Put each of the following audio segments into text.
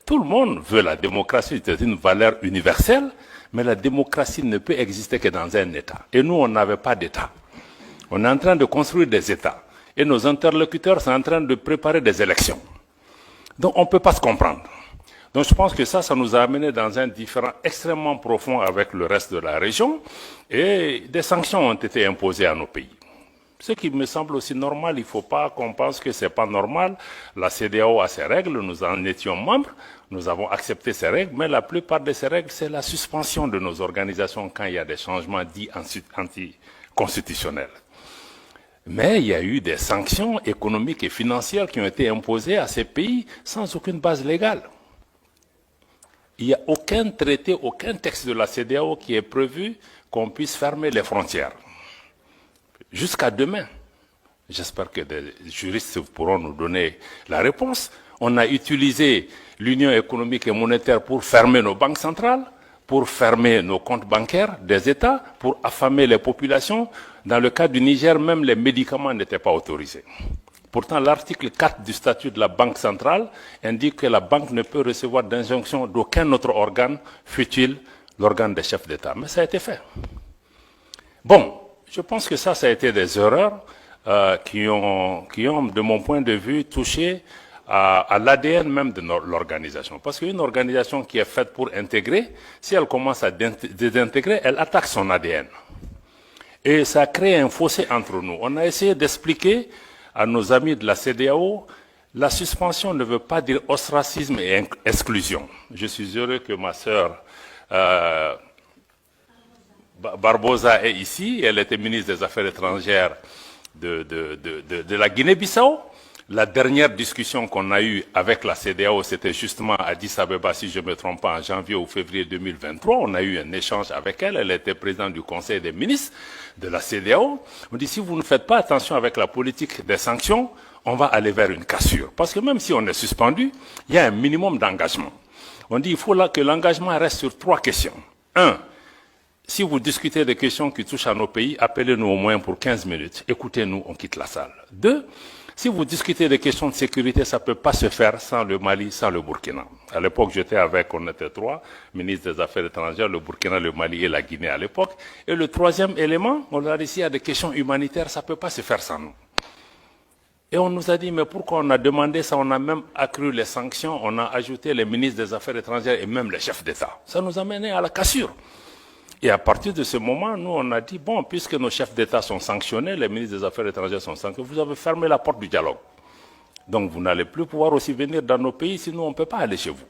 Tout le monde veut la démocratie, c'est une valeur universelle, mais la démocratie ne peut exister que dans un État. Et nous, on n'avait pas d'État. On est en train de construire des États. Et nos interlocuteurs sont en train de préparer des élections. Donc on ne peut pas se comprendre. Donc je pense que ça nous a amené dans un différend extrêmement profond avec le reste de la région. Et des sanctions ont été imposées à nos pays. Ce qui me semble aussi normal, il ne faut pas qu'on pense que ce n'est pas normal. La CEDEAO a ses règles, nous en étions membres, nous avons accepté ces règles, mais la plupart de ces règles, c'est la suspension de nos organisations quand il y a des changements dits anticonstitutionnels. Mais il y a eu des sanctions économiques et financières qui ont été imposées à ces pays sans aucune base légale. Il n'y a aucun traité, aucun texte de la CEDEAO qui est prévu qu'on puisse fermer les frontières. Jusqu'à demain. J'espère que des juristes pourront nous donner la réponse. On a utilisé l'Union économique et monétaire pour fermer nos banques centrales, pour fermer nos comptes bancaires des États, pour affamer les populations. Dans le cas du Niger, même les médicaments n'étaient pas autorisés. Pourtant, l'article 4 du statut de la Banque centrale indique que la banque ne peut recevoir d'injonction d'aucun autre organe, fût-il l'organe des chefs d'État. Mais ça a été fait. Bon, je pense que ça a été des erreurs qui ont, de mon point de vue, touché à l'ADN même de l'organisation. Parce qu'une organisation qui est faite pour intégrer, si elle commence à désintégrer, elle attaque son ADN. Et ça crée un fossé entre nous. On a essayé d'expliquer à nos amis de la CEDEAO, la suspension ne veut pas dire ostracisme et exclusion. Je suis heureux que ma sœur Barbosa est ici, elle était ministre des Affaires étrangères de la Guinée-Bissau. La dernière discussion qu'on a eue avec la CEDEAO, c'était justement à Addis Abeba, si je ne me trompe pas, en janvier ou février 2023. On a eu un échange avec elle. Elle était présidente du Conseil des ministres de la CEDEAO. On dit, si vous ne faites pas attention avec la politique des sanctions, on va aller vers une cassure. Parce que même si on est suspendu, il y a un minimum d'engagement. On dit, il faut là que l'engagement reste sur 3 questions. 1. Si vous discutez des questions qui touchent à nos pays, appelez-nous au moins pour 15 minutes. Écoutez-nous, on quitte la salle. 2. Si vous discutez des questions de sécurité, ça ne peut pas se faire sans le Mali, sans le Burkina. À l'époque, j'étais avec, on était 3, ministre des Affaires étrangères, le Burkina, le Mali et la Guinée à l'époque. Et le 3e élément, on a dit, s'il y a des questions humanitaires, ça ne peut pas se faire sans nous. Et on nous a dit, mais pourquoi on a demandé ça? On a même accru les sanctions, on a ajouté les ministres des Affaires étrangères et même les chefs d'État. Ça nous a mené à la cassure. Et à partir de ce moment, nous, on a dit, bon, puisque nos chefs d'État sont sanctionnés, les ministres des Affaires étrangères sont sanctionnés, vous avez fermé la porte du dialogue. Donc, vous n'allez plus pouvoir aussi venir dans nos pays, sinon on ne peut pas aller chez vous.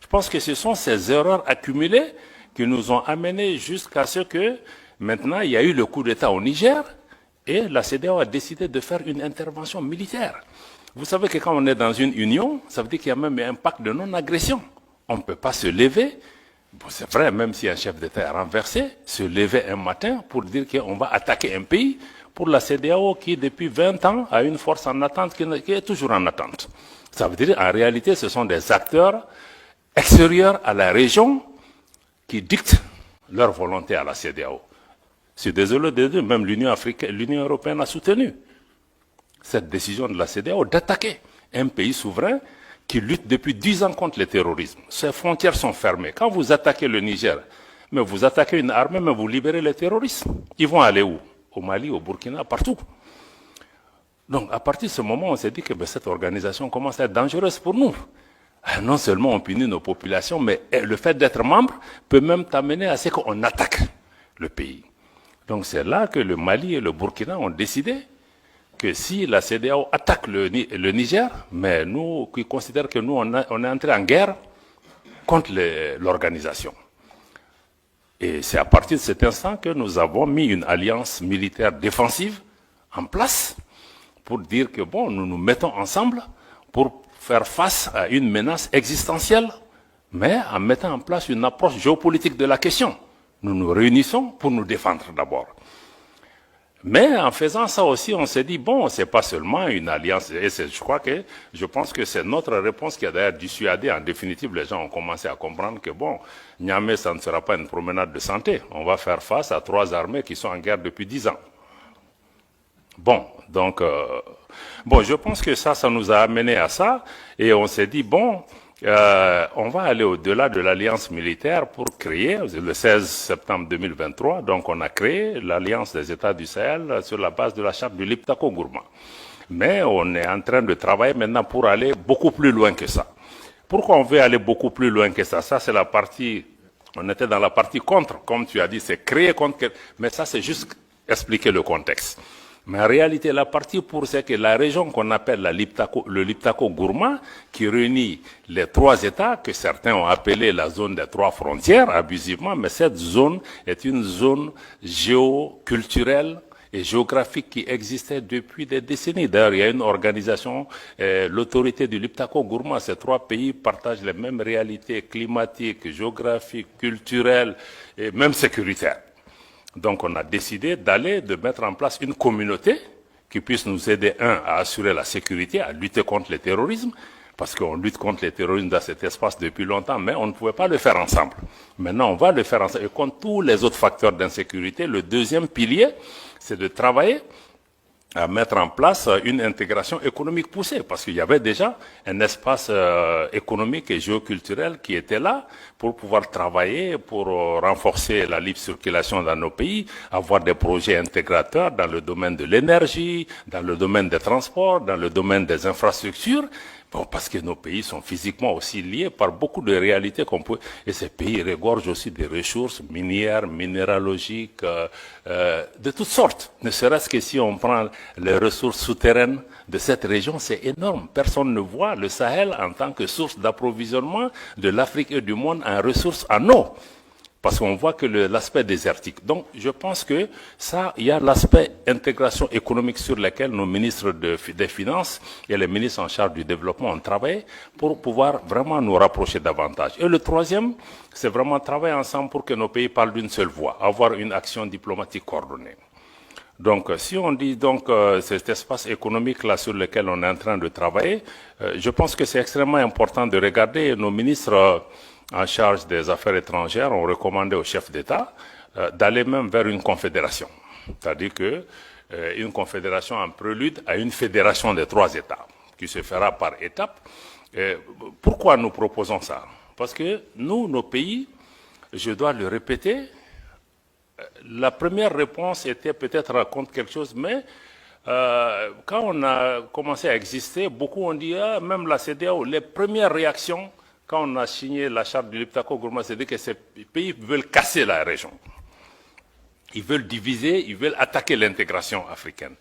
Je pense que ce sont ces erreurs accumulées qui nous ont amenés jusqu'à ce que, maintenant, il y a eu le coup d'État au Niger, et la CEDEAO a décidé de faire une intervention militaire. Vous savez que quand on est dans une union, ça veut dire qu'il y a même un pacte de non-agression. On ne peut pas se lever. Bon, c'est vrai, même si un chef d'État est renversé, se lever un matin pour dire qu'on va attaquer un pays, pour la CEDEAO qui, depuis 20 ans, a une force en attente qui est toujours en attente. Ça veut dire, en réalité, ce sont des acteurs extérieurs à la région qui dictent leur volonté à la CEDEAO. Je suis désolé de dire, même l'Union européenne a soutenu cette décision de la CEDEAO d'attaquer un pays souverain qui lutte depuis 10 ans contre le terrorisme. Ces frontières sont fermées. Quand vous attaquez le Niger, mais vous attaquez une armée, mais vous libérez les terroristes. Ils vont aller où? Au Mali, au Burkina, partout. Donc, à partir de ce moment, on s'est dit que cette organisation commence à être dangereuse pour nous. Non seulement on punit nos populations, mais le fait d'être membre peut même t'amener à ce qu'on attaque le pays. Donc, c'est là que le Mali et le Burkina ont décidé que si la CEDEAO attaque le Niger, mais nous qui considérons que nous, on est entré en guerre contre l'organisation. Et c'est à partir de cet instant que nous avons mis une alliance militaire défensive en place pour dire que bon, nous nous mettons ensemble pour faire face à une menace existentielle, mais en mettant en place une approche géopolitique de la question. Nous nous réunissons pour nous défendre d'abord. Mais en faisant ça aussi, on s'est dit, bon, c'est pas seulement une alliance, et je pense que c'est notre réponse qui a d'ailleurs dissuadé. En définitive, les gens ont commencé à comprendre que, bon, Niamey, ça ne sera pas une promenade de santé. On va faire face à 3 armées qui sont en guerre depuis 10 ans. Bon, donc, je pense que ça nous a amené à ça, et on s'est dit, bon, On va aller au-delà de l'alliance militaire pour créer, le 16 septembre 2023, donc on a créé l'alliance des États du Sahel sur la base de la charte du Liptako-Gourma. Mais on est en train de travailler maintenant pour aller beaucoup plus loin que ça. Pourquoi on veut aller beaucoup plus loin que ça? Ça, c'est la partie, on était dans la partie contre, comme tu as dit, c'est créer contre, mais ça, c'est juste expliquer le contexte. Mais en réalité, la partie pour, c'est que la région qu'on appelle le Liptako-Gourma, qui réunit les trois États, que certains ont appelé la zone des trois frontières, abusivement, mais cette zone est une zone géoculturelle et géographique qui existait depuis des décennies. D'ailleurs, il y a une organisation, l'autorité du Liptako-Gourma. Ces trois pays partagent les mêmes réalités climatiques, géographiques, culturelles et même sécuritaires. Donc on a décidé de mettre en place une communauté qui puisse nous aider, à assurer la sécurité, à lutter contre le terrorisme, parce qu'on lutte contre le terrorisme dans cet espace depuis longtemps, mais on ne pouvait pas le faire ensemble. Maintenant, on va le faire ensemble. Et contre tous les autres facteurs d'insécurité, le deuxième pilier, c'est de travailler à mettre en place une intégration économique poussée, parce qu'il y avait déjà un espace économique et géoculturel qui était là pour pouvoir travailler, pour renforcer la libre circulation dans nos pays, avoir des projets intégrateurs dans le domaine de l'énergie, dans le domaine des transports, dans le domaine des infrastructures. Bon, parce que nos pays sont physiquement aussi liés par beaucoup de réalités qu'on peut, et ces pays regorgent aussi des ressources minières, minéralogiques, de toutes sortes. Ne serait-ce que si on prend les ressources souterraines de cette région, c'est énorme. Personne ne voit le Sahel en tant que source d'approvisionnement de l'Afrique et du monde en ressources en eau. Parce qu'on voit que l'aspect désertique. Donc, je pense que ça, il y a l'aspect intégration économique sur lequel nos ministres des Finances et les ministres en charge du développement ont travaillé pour pouvoir vraiment nous rapprocher davantage. Et le troisième, c'est vraiment travailler ensemble pour que nos pays parlent d'une seule voix, avoir une action diplomatique coordonnée. Donc, si on dit donc cet espace économique là sur lequel on est en train de travailler, je pense que c'est extrêmement important de regarder nos ministres en charge des affaires étrangères ont recommandé au chef d'État d'aller même vers une confédération. C'est-à-dire que une confédération en prélude à une fédération des trois États, qui se fera par étapes. Pourquoi nous proposons ça? Parce que nous, nos pays, je dois le répéter, la première réponse était peut-être contre quelque chose, mais quand on a commencé à exister, beaucoup ont dit, même la CEDEAO, les premières réactions, quand on a signé la charte du Liptako-Gourma, c'est-à-dire que ces pays veulent casser la région. Ils veulent diviser, ils veulent attaquer l'intégration africaine.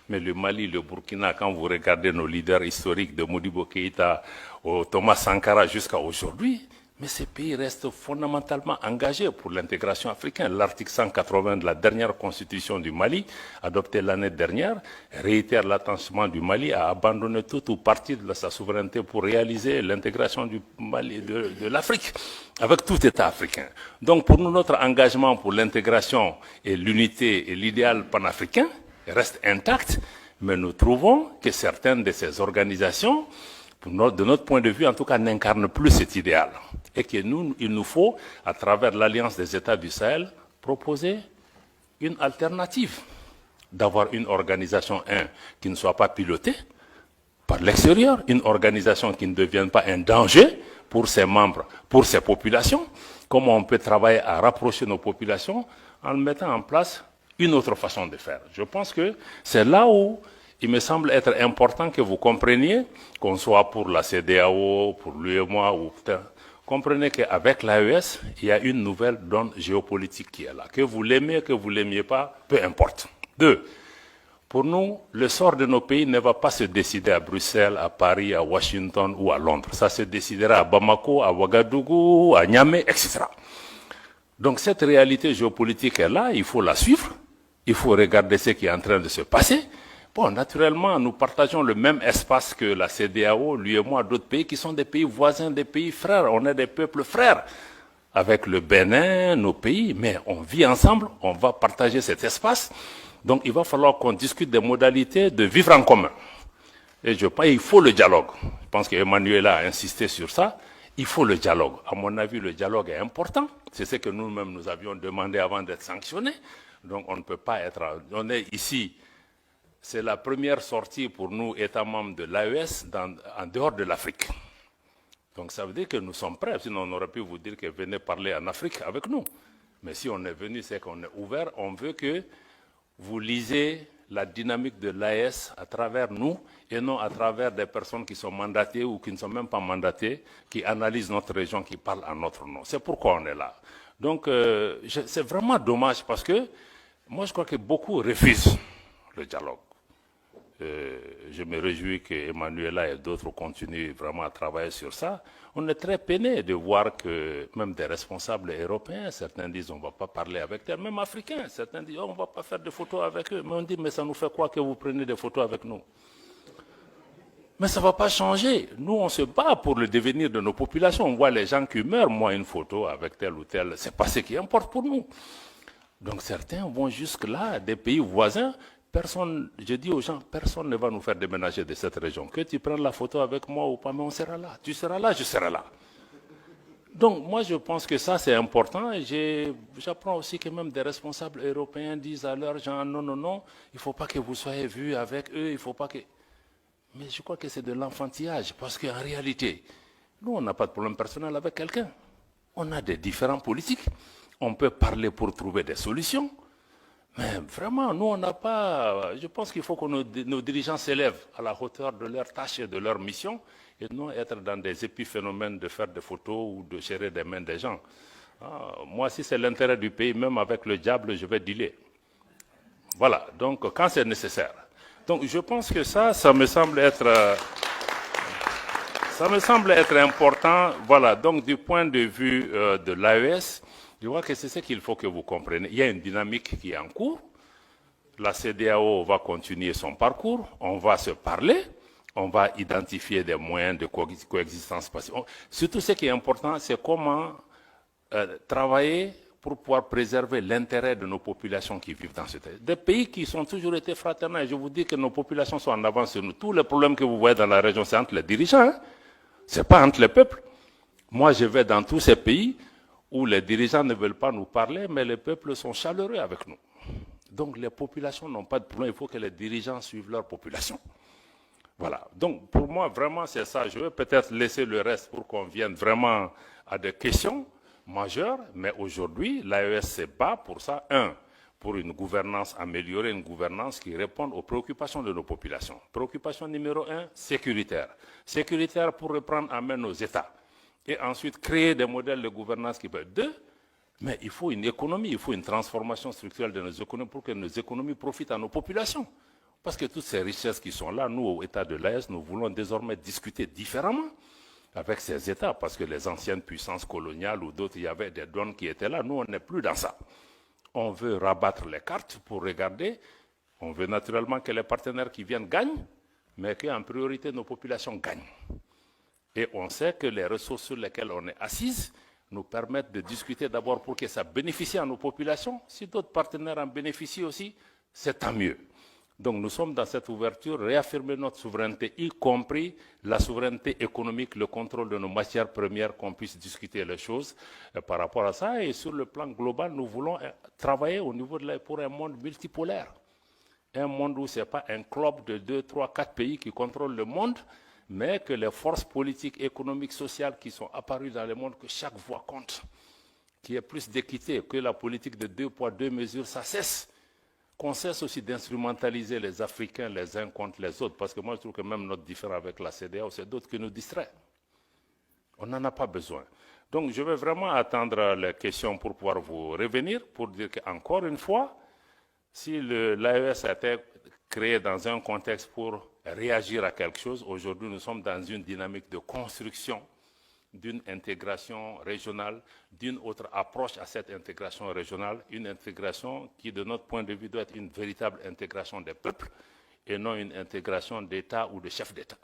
Mais le Mali, le Burkina, quand vous regardez nos leaders historiques de Modibo Keïta au Thomas Sankara jusqu'à aujourd'hui, mais ces pays restent fondamentalement engagés pour l'intégration africaine. L'article 180 de la dernière constitution du Mali, adoptée l'année dernière, réitère l'attachement du Mali à abandonner tout ou partie de sa souveraineté pour réaliser l'intégration du Mali, de l'Afrique, avec tout État africain. Donc pour nous, notre engagement pour l'intégration et l'unité et l'idéal panafricain reste intact, mais nous trouvons que certaines de ces organisations, de notre point de vue, en tout cas, n'incarnent plus cet idéal. Et que nous, il nous faut, à travers l'Alliance des États du Sahel, proposer une alternative. D'avoir une organisation, qui ne soit pas pilotée par l'extérieur, une organisation qui ne devienne pas un danger pour ses membres, pour ses populations. Comment on peut travailler à rapprocher nos populations en mettant en place une autre façon de faire. Je pense que c'est là où il me semble être important que vous compreniez, qu'on soit pour la CEDEAO, pour l'UEMOA ou comprenez qu'avec l'AES, il y a une nouvelle donne géopolitique qui est là. Que vous l'aimez, que vous ne l'aimiez pas, peu importe. 2. Pour nous, le sort de nos pays ne va pas se décider à Bruxelles, à Paris, à Washington ou à Londres. Ça se décidera à Bamako, à Ouagadougou, à Niamey, etc. Donc cette réalité géopolitique est là, il faut la suivre, il faut regarder ce qui est en train de se passer. Bon, naturellement, nous partageons le même espace que la CEDEAO, l'UEMOA, d'autres pays qui sont des pays voisins, des pays frères. On est des peuples frères avec le Bénin, nos pays, mais on vit ensemble, on va partager cet espace. Donc, il va falloir qu'on discute des modalités de vivre en commun. Et je pense qu'il faut le dialogue. Je pense qu'Emmanuela a insisté sur ça. Il faut le dialogue. À mon avis, le dialogue est important. C'est ce que nous-mêmes nous avions demandé avant d'être sanctionnés. Donc, on ne peut pas être... On est ici... C'est la première sortie pour nous, États membres de l'AES, en dehors de l'Afrique. Donc ça veut dire que nous sommes prêts, sinon on aurait pu vous dire que venez parler en Afrique avec nous. Mais si on est venu, c'est qu'on est ouvert, on veut que vous lisez la dynamique de l'AES à travers nous et non à travers des personnes qui sont mandatées ou qui ne sont même pas mandatées, qui analysent notre région, qui parlent en notre nom. C'est pourquoi on est là. Donc c'est vraiment dommage parce que moi je crois que beaucoup refusent le dialogue. Je me réjouis qu'Emmanuela et d'autres continuent vraiment à travailler sur ça. On est très peiné de voir que même des responsables européens, certains disent on ne va pas parler avec eux, même africains, certains disent oh, on ne va pas faire de photos avec eux. Mais on dit mais ça nous fait quoi que vous preniez des photos avec nous? Mais ça ne va pas changer. Nous, on se bat pour le devenir de nos populations. On voit les gens qui meurent, moi une photo avec tel ou tel, ce n'est pas ce qui importe pour nous. Donc certains vont jusque-là, des pays voisins. Personne, je dis aux gens, personne ne va nous faire déménager de cette région. Que tu prennes la photo avec moi ou pas, mais on sera là. Tu seras là, je serai là. Donc moi je pense que ça c'est important. J'apprends aussi que même des responsables européens disent à leurs gens, non, non, non, il ne faut pas que vous soyez vus avec eux, il ne faut pas que... Mais je crois que c'est de l'enfantillage, parce qu'en réalité, nous on n'a pas de problème personnel avec quelqu'un. On a des différents politiques. On peut parler pour trouver des solutions. Mais vraiment, nous, on n'a pas... Je pense qu'il faut que nos dirigeants s'élèvent à la hauteur de leurs tâches et de leur mission et non être dans des épiphénomènes de faire des photos ou de gérer des mains des gens. Moi, si c'est l'intérêt du pays, même avec le diable, je vais dealer. Voilà, donc quand c'est nécessaire. Donc je pense que ça me semble être... ça me semble être important. Voilà, donc du point de vue de l'AES, je vois que c'est ce qu'il faut que vous compreniez. Il y a une dynamique qui est en cours. La CEDEAO va continuer son parcours. On va se parler. On va identifier des moyens de coexistence pacifique. Surtout, ce qui est important, c'est comment travailler pour pouvoir préserver l'intérêt de nos populations qui vivent dans ce pays. Des pays qui ont toujours été fraternels. Je vous dis que nos populations sont en avance sur nous. Tous les problèmes que vous voyez dans la région, c'est entre les dirigeants. Hein? Ce n'est pas entre les peuples. Moi, je vais dans tous ces pays où les dirigeants ne veulent pas nous parler, mais les peuples sont chaleureux avec nous. Donc les populations n'ont pas de problème, il faut que les dirigeants suivent leur population. Voilà, donc pour moi, vraiment, c'est ça. Je vais peut-être laisser le reste pour qu'on vienne vraiment à des questions majeures, mais aujourd'hui, l'AES se bat pour ça. Pour une gouvernance, améliorer une gouvernance qui réponde aux préoccupations de nos populations. Préoccupation numéro 1, sécuritaire. Sécuritaire pour reprendre en main nos États. Et ensuite créer des modèles de gouvernance qui peuvent... Mais il faut une économie, il faut une transformation structurelle de nos économies pour que nos économies profitent à nos populations. Parce que toutes ces richesses qui sont là, nous, au État de l'AES, nous voulons désormais discuter différemment avec ces États, parce que les anciennes puissances coloniales ou d'autres, il y avait des donnes qui étaient là. Nous, on n'est plus dans ça. On veut rabattre les cartes pour regarder. On veut naturellement que les partenaires qui viennent gagnent, mais qu'en priorité, nos populations gagnent. Et on sait que les ressources sur lesquelles on est assise nous permettent de discuter d'abord pour que ça bénéficie à nos populations. Si d'autres partenaires en bénéficient aussi, c'est tant mieux. Donc nous sommes dans cette ouverture, réaffirmer notre souveraineté, y compris la souveraineté économique, le contrôle de nos matières premières, qu'on puisse discuter les choses par rapport à ça. Et sur le plan global, nous voulons travailler au niveau pour un monde multipolaire. Un monde où ce n'est pas un club de 2, 3, 4 pays qui contrôlent le monde, mais que les forces politiques, économiques, sociales qui sont apparues dans le monde, que chaque voix compte, qu'il y ait plus d'équité, que la politique de 2 poids, 2 mesures, ça cesse. Qu'on cesse aussi d'instrumentaliser les Africains les uns contre les autres, parce que moi je trouve que même notre différend avec la CEDEAO, c'est d'autres qui nous distraient. On n'en a pas besoin. Donc je vais vraiment attendre les questions pour pouvoir vous revenir, pour dire qu'encore une fois, si l'AES a été créé dans un contexte pour réagir à quelque chose, aujourd'hui nous sommes dans une dynamique de construction d'une intégration régionale, d'une autre approche à cette intégration régionale, une intégration qui, de notre point de vue, doit être une véritable intégration des peuples et non une intégration d'État ou de chefs d'État.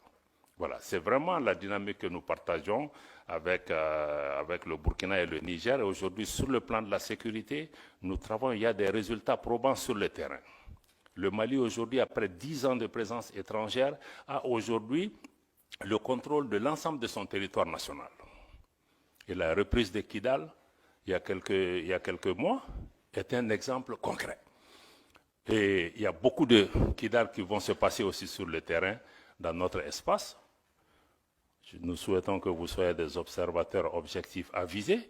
Voilà, c'est vraiment la dynamique que nous partageons avec le Burkina et le Niger. Et aujourd'hui, sur le plan de la sécurité, nous travaillons, il y a des résultats probants sur le terrain. Le Mali, aujourd'hui, après 10 ans de présence étrangère, a aujourd'hui le contrôle de l'ensemble de son territoire national. Et la reprise de Kidal, il y a quelques mois, est un exemple concret. Et il y a beaucoup de Kidal qui vont se passer aussi sur le terrain, dans notre espace. Nous souhaitons que vous soyez des observateurs objectifs avisés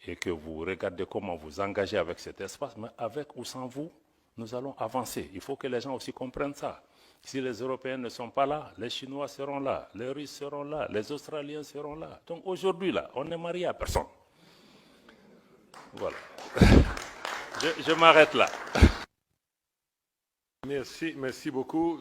et que vous regardez comment vous engagez avec cet espace, mais avec ou sans vous, nous allons avancer. Il faut que les gens aussi comprennent ça. Si les Européens ne sont pas là, les Chinois seront là, les Russes seront là, les Australiens seront là. Donc aujourd'hui, là, on n'est marié à personne. Voilà. Je m'arrête là. Merci beaucoup.